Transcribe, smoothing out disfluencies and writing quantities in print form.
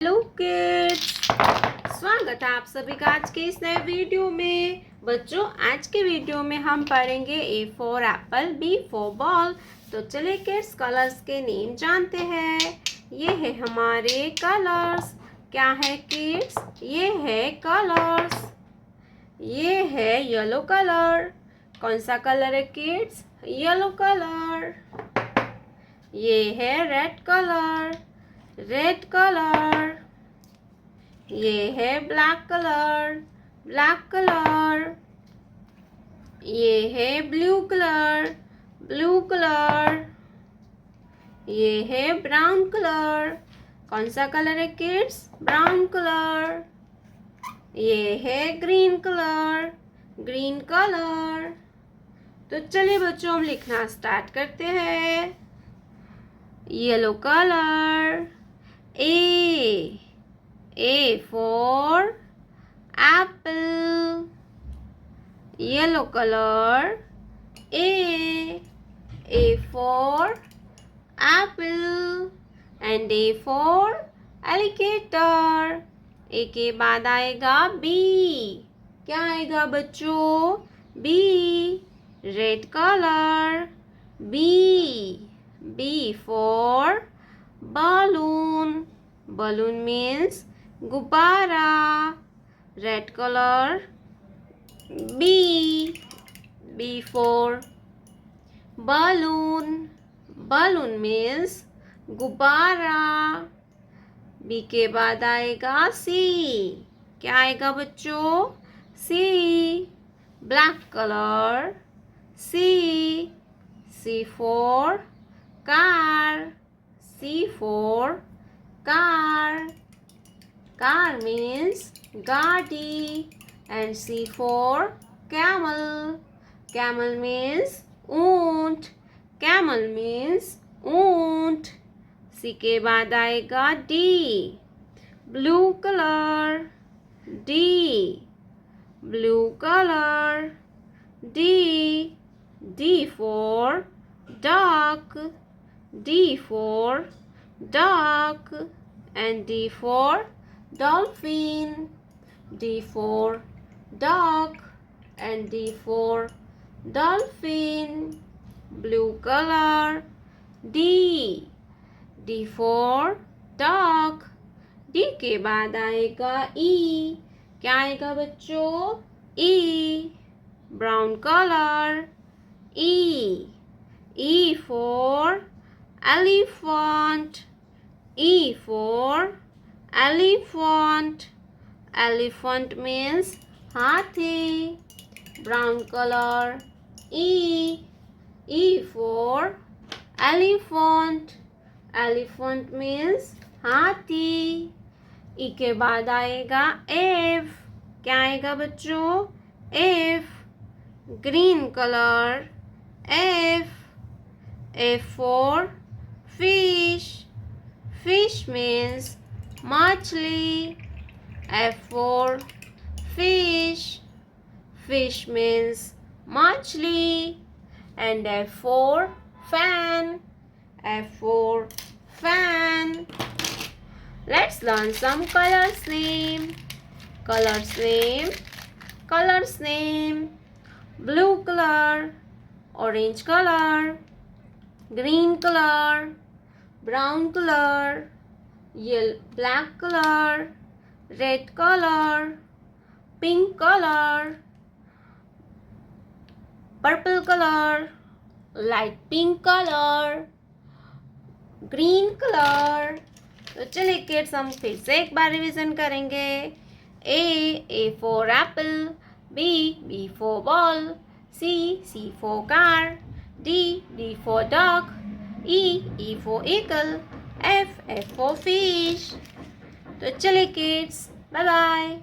Hello kids, स्वागत है आप सभी का आज के इस नए वीडियो में। बच्चों, आज के वीडियो में हम पढ़ेंगे A for apple, B for ball. तो चलिए किड्स, कलर्स के नेम जानते हैं। ये है हमारे कलर्स। क्या है किड्स? ये है कलर्स। ये है येलो कलर। कौन सा कलर है किड्स? Yellow colour. ये है रेड कलर। Red colour. ये है ब्लैक कलर। Black colour. ये है ब्लू कलर। Blue colour. ये है ब्राउन कलर। कौन सा कलर है किड्स? Brown colour. ये है ग्रीन कलर। Green colour. तो चलिए बच्चों, हम लिखना स्टार्ट करते हैं। Yellow colour. A for apple. Yellow color. A for apple. And A for alligator. A के बाद आएगा B. क्या आएगा बच्चों? B. Red color. B for balloon. Balloon means गुब्बारा. Red color. B for balloon. Balloon means गुब्बारा. B के बाद आएगा C. क्या आएगा बच्चों? C. Black color. C for car. C for car. Car means गाड़ी. And C for camel. Camel means ऊंट. Camel means ऊंट. C के बाद आएगा D. Blue color. D. Blue color. D for duck. D for duck. And D for dolphin. D for duck. And D for dolphin. Blue color. D for duck. D के बाद आएगा E. क्या आएगा बच्चों? E. Brown color. E for elephant. E for elephant. Elephant means हाथी. Brown color. E for elephant. Elephant means हाथी. E के बाद आएगा F. क्या आएगा बच्चों? F. Green color. F for fish. Fish means मछली. F for fish. Fish means मछली. And F for fan. F for fan. Let's learn some colors name. Colors name. Colors name. Blue color. Orange color. Green color. Brown color. Black color. Red color. Pink color. Purple color. Light pink color. Green color. तो चलिए kids, हम फिर से एक बार revision करेंगे. A for apple. B for ball. C for car. D for dog. E for eagle. F for fish. तो चलिए kids, bye bye.